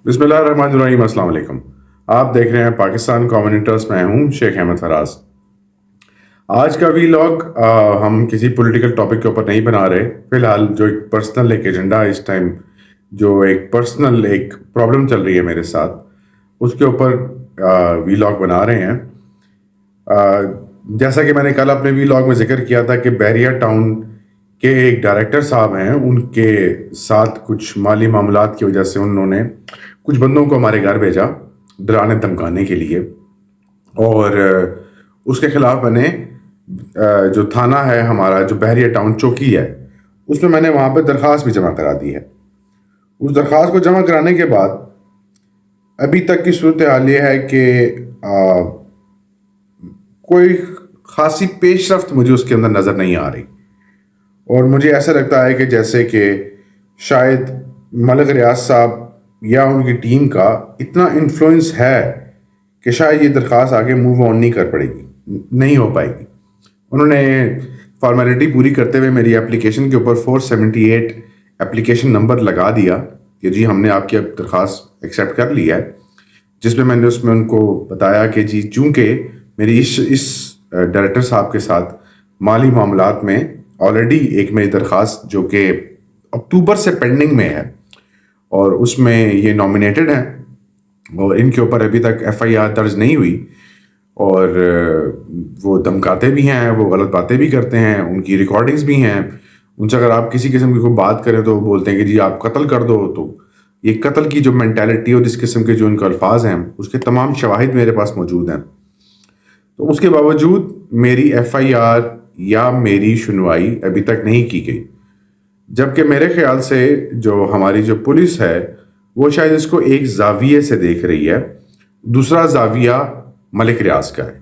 बिस्मिल्लाहिर्रहमानिर्रहीम। अस्सलाम वालेकुम। आप देख रहे हैं पाकिस्तान कॉमन इंटरेस्ट। मैं हूं शेख अहमद फराज। आज का वीलॉग हम किसी पॉलिटिकल टॉपिक के ऊपर नहीं बना रहे। फिलहाल जो एक पर्सनल एक एजेंडा इस टाइम, जो एक पर्सनल एक प्रॉब्लम चल रही है मेरे साथ, उसके ऊपर वीलॉग बना रहे हैं। जैसा कि मैंने कल अपने वीलॉग में जिक्र किया था कि बहरिया टाउन के एक डायरेक्टर साहब हैं, उनके साथ कुछ माली मामलात की वजह से उन्होंने कुछ बंदों को हमारे घर भेजा डराने धमकाने के लिए। और उसके खिलाफ मैंने जो थाना है हमारा, जो बहरिया टाउन चौकी है, उसमें मैंने वहाँ पे दरख्वास्त भी जमा करा दी है। उस दरख्वास्त को जमा कराने के बाद अभी तक की सूरत हाल ये है कि कोई खासी पेशरफ्त मुझे उसके अंदर नज़र नहीं आ रही। और मुझे ऐसा लगता है कि जैसे कि शायद मलिक रियाज साहब या उनकी टीम का इतना इन्फ्लुएंस है कि शायद ये दरख्वास्त आगे मूव ऑन नहीं कर पड़ेगी, नहीं हो पाएगी। उन्होंने फॉर्मेलिटी पूरी करते हुए मेरी एप्लीकेशन के ऊपर 478 एप्लीकेशन नंबर लगा दिया कि जी हमने आपकी अब दरख्वास्त एक्सेप्ट कर लिया है, जिसमें मैंने उसमें उनको बताया कि जी चूँकि मेरी इस डायरेक्टर साहब के साथ माली मामलात में ऑलरेडी एक मेरी दरख्वास्त जो कि अक्टूबर से पेंडिंग में है और उसमें ये नॉमिनेटेड हैं और इनके ऊपर अभी तक एफआईआर दर्ज नहीं हुई, और वो धमकाते भी हैं, वो गलत बातें भी करते हैं, उनकी रिकॉर्डिंग्स भी हैं। उनसे अगर आप किसी किस्म की कोई बात करें तो वो बोलते हैं कि जी आप कत्ल कर दो। तो ये कत्ल की जो मेंटालिटी और जिस किस्म के जो उनके अल्फाज हैं, उसके तमाम शवाहिद मेरे पास मौजूद हैं। तो उसके बावजूद मेरी एफआईआर या मेरी सुनवाई अभी तक नहीं की गई, जबकि मेरे ख्याल से जो हमारी जो पुलिस है वो शायद इसको एक जाविये से देख रही है। दूसरा जाविया मलिक रियाज का है,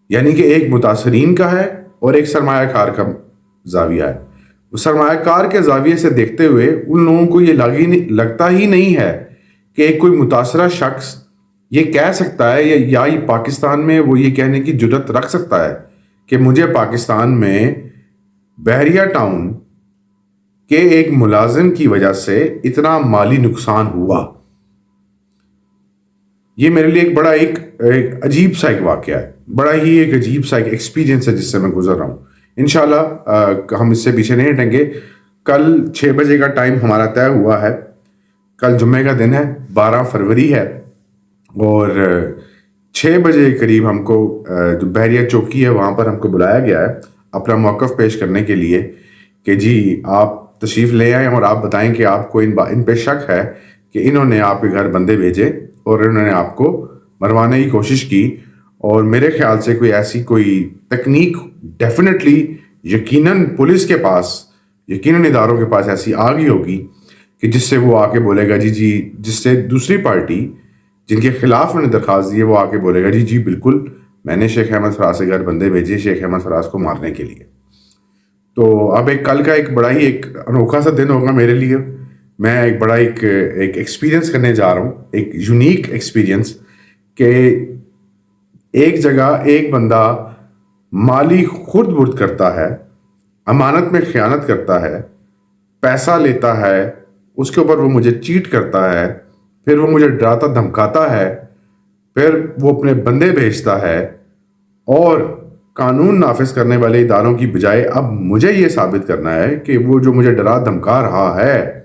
यानी कि एक मुतासरीन का है और एक सरमायाकार का जाविया है। सरमायाकार के जाविये से देखते हुए उन लोगों को ये लगता ही नहीं है कि एक कोई मुतासरा शख्स ये कह सकता है या ये पाकिस्तान में वो ये कहने की जुर्रत रख सकता है कि मुझे पाकिस्तान में बहरिया टाउन के एक मुलाजिम की वजह से इतना माली नुकसान हुआ। ये मेरे लिए एक बड़ा एक अजीब सा एक वाक़या है, बड़ा ही एक अजीब सा एक एक्सपीरियंस है जिससे मैं गुजर रहा हूँ। इंशाल्लाह हम इससे पीछे नहीं हटेंगे। कल 6 बजे का टाइम हमारा तय हुआ है। कल जुम्मे का दिन है, 12 फरवरी है, और 6 बजे करीब हमको जो बहरिया चौकी है वहाँ पर हमको बुलाया गया है अपना मौक़िफ़ पेश करने के लिए कि जी आप तशरीफ़ ले आएँ और आप बताएं कि आपको इन पे शक है कि इन्होंने आपके घर बंदे भेजे और इन्होंने आपको मरवाने की कोशिश की। और मेरे ख्याल से कोई ऐसी कोई तकनीक डेफिनेटली यकीनन पुलिस के पास, यकीनन इदारों के पास ऐसी आ गई होगी कि जिससे वो आके बोलेगा जी जिससे दूसरी पार्टी जिनके खिलाफ उन्होंने दरख्वास्त दी है वो आके बोलेगा जी बिल्कुल मैंने शेख अहमद फराज के घर बंदे भेजे शेख अहमद फराज को मारने के लिए। तो अब कल का एक बड़ा ही एक अनोखा सा दिन होगा मेरे लिए। मैं एक बड़ा एक एक्सपीरियंस करने जा रहा हूँ, एक यूनिक एक्सपीरियंस कि एक जगह एक बंदा माली खुर्द बुर्द करता है, अमानत में खयानत करता है, पैसा लेता है, उसके ऊपर वो मुझे चीट करता है, फिर वो मुझे डराता धमकाता है, फिर वो अपने बंदे भेजता है, और कानून नाफिज करने वाले इदारों की बजाय अब मुझे ये साबित करना है कि वो जो मुझे डरा धमका रहा है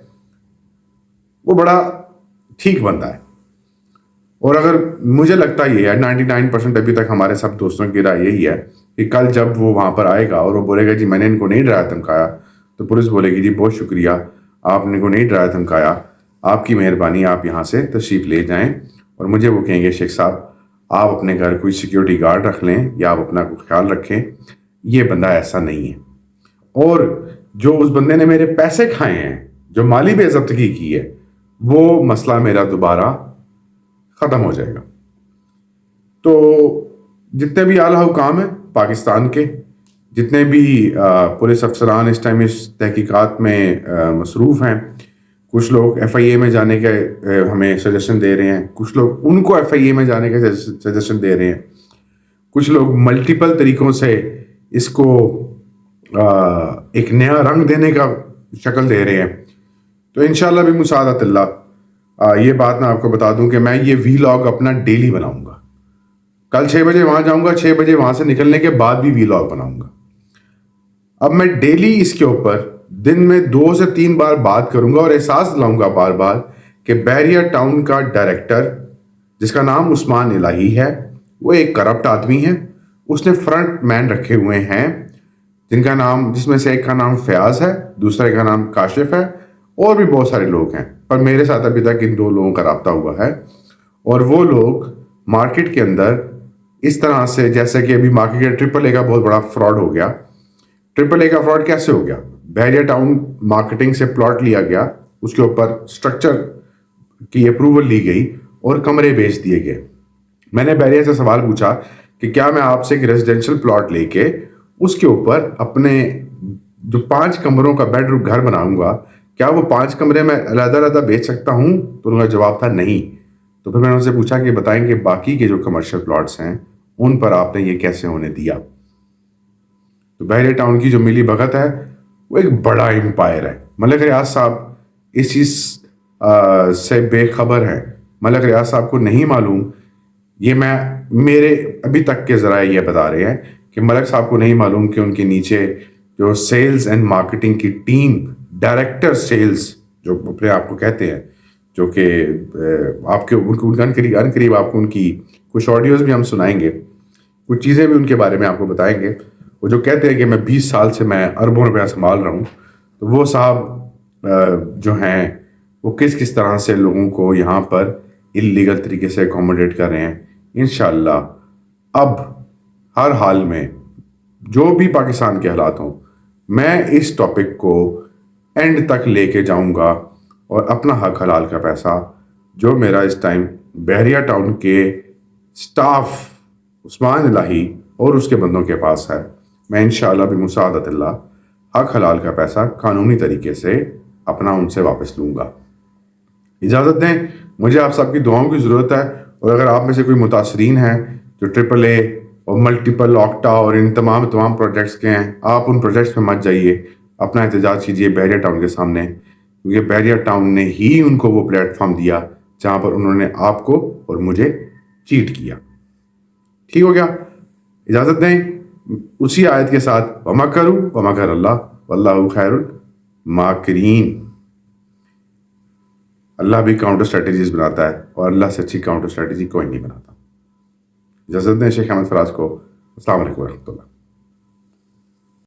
वो बड़ा ठीक बंदा है। और अगर मुझे लगता ये है 99% अभी तक हमारे सब दोस्तों की राय यही है कि कल जब वो वहाँ पर आएगा और वो बोलेगा जी मैंने इनको नहीं डराया धमकाया, तो पुलिस बोलेगी जी बहुत शुक्रिया, आपने इनको नहीं डराया धमकाया, आपकी मेहरबानी, आप यहाँ से तशरीफ़ ले जाएं। और मुझे वो कहेंगे शेख साहब आप अपने घर कोई सिक्योरिटी गार्ड रख लें या आप अपना कोई ख्याल रखें, ये बंदा ऐसा नहीं है। और जो उस बंदे ने मेरे पैसे खाए हैं, जो माली बेइज्जती की है, वो मसला मेरा दोबारा ख़त्म हो जाएगा। तो जितने भी आला हुकाम हैं पाकिस्तान के, जितने भी पुलिस अफसरान इस टाइम इस तहकीकात में मसरूफ़ हैं, कुछ लोग एफआईए में जाने के हमें सजेशन दे रहे हैं, कुछ लोग उनको एफआईए में जाने के सजेशन दे रहे हैं, कुछ लोग मल्टीपल तरीक़ों से इसको एक नया रंग देने का शक्ल दे रहे हैं। तो इंशाअल्लाह भी मुसाअदतल्लाह یہ بات میں آپ کو بتا دوں کہ میں یہ وی لاگ اپنا ڈیلی بناؤں گا. کل 6 بجے وہاں جاؤں گا, 6 بجے وہاں سے نکلنے کے بعد بھی وی لاگ بناؤں گا. اب میں ڈیلی اس کے اوپر دن میں 2 سے 3 بار بات کروں گا اور احساس دلاؤں گا بار بار کہ بحریہ ٹاؤن کا ڈائریکٹر جس کا نام عثمان الہی ہے وہ ایک کرپٹ آدمی ہے. اس نے فرنٹ مین رکھے ہوئے ہیں جس میں سے ایک کا نام فیاض ہے, دوسرے کا نام کاشف ہے, اور بھی بہت سارے لوگ ہیں, پر میرے ساتھ ابھی تک ان 2 لوگوں کا رابطہ ہوا ہے. اور وہ لوگ مارکیٹ کے اندر اس طرح سے, جیسے کہ ابھی مارکیٹ کے ٹرپل اے کا بہت بڑا فراڈ ہو گیا. ٹرپل اے کا فراڈ کیسے ہو گیا؟ بحریہ ٹاؤن مارکیٹنگ سے پلاٹ لیا گیا, اس کے اوپر سٹرکچر کی اپروول لی گئی اور کمرے بیچ دیے گئے. میں نے بحریہ سے سوال پوچھا کہ کیا میں آپ سے ایک ریزیڈینشیل پلاٹ لے کے اس کے اوپر اپنے جو 5 کمروں کا بیڈ روم گھر بناؤں گا, کیا وہ 5 کمرے میں علیحدہ علیحدہ بیچ سکتا ہوں؟ تو ان کا جواب تھا نہیں. تو پھر میں نے ان سے پوچھا کہ بتائیں کہ باقی کے جو کمرشل پلاٹس ہیں ان پر آپ نے یہ کیسے ہونے دیا؟ تو بحریہ ٹاؤن کی جو ملی بھگت ہے وہ ایک بڑا امپائر ہے. ملک ریاض صاحب اس چیز سے بے خبر ہیں. ملک ریاض صاحب کو نہیں معلوم, یہ میرے ابھی تک کے ذرائع یہ بتا رہے ہیں کہ ملک صاحب کو نہیں معلوم کہ ان کے نیچے جو سیلز اینڈ مارکیٹنگ کی ٹیم, ڈائریکٹر سیلز جو اپنے آپ کو کہتے ہیں, جو کہ آپ کے ان قریب آپ کو ان کی کچھ آڈیوز بھی ہم سنائیں گے, کچھ چیزیں بھی ان کے بارے میں آپ کو بتائیں گے. وہ جو کہتے ہیں کہ میں 20 سال سے میں اربوں روپیہ سنبھال رہا ہوں, تو وہ صاحب جو ہیں وہ کس طرح سے لوگوں کو یہاں پر انلیگل طریقے سے اکوموڈیٹ کر رہے ہیں. انشاءاللہ اب ہر حال میں جو بھی پاکستان کے حالات ہوں, میں اس ٹاپک کو اینڈ تک لے کے جاؤں گا اور اپنا حق حلال کا پیسہ جو میرا اس ٹائم بحریہ ٹاؤن کے سٹاف عثمان الہی اور اس کے بندوں کے پاس ہے, میں انشاءاللہ بمساعدت اللہ حق حلال کا پیسہ قانونی طریقے سے اپنا ان سے واپس لوں گا. اجازت دیں, مجھے آپ سب کی دعاؤں کی ضرورت ہے, اور اگر آپ میں سے کوئی متاثرین ہیں جو ٹرپل اے اور ملٹیپل آکٹا اور ان تمام پروجیکٹس کے ہیں, آپ ان پروجیکٹس میں مت جائیے, اپنا احتجاج کیجیے بحریہ ٹاؤن کے سامنے, کیونکہ بحریہ ٹاؤن نے ہی ان کو وہ پلیٹ فارم دیا جہاں پر انہوں نے آپ کو اور مجھے چیٹ کیا. ٹھیک ہو گیا؟ اجازت دیں اسی آیت کے ساتھ, وَمَكَرُوا وَمَكَرَ اللَّهُ وَاللَّهُ خَيْرُ الْمَاكِرِينَ. اللہ بھی کاؤنٹر اسٹریٹجیز بناتا ہے, اور اللہ سے اچھی کاؤنٹر اسٹریٹجی کوئی نہیں بناتا. اجازت دیں شیخ احمد فراز کو. السلام علیکم ورحمۃ اللہ.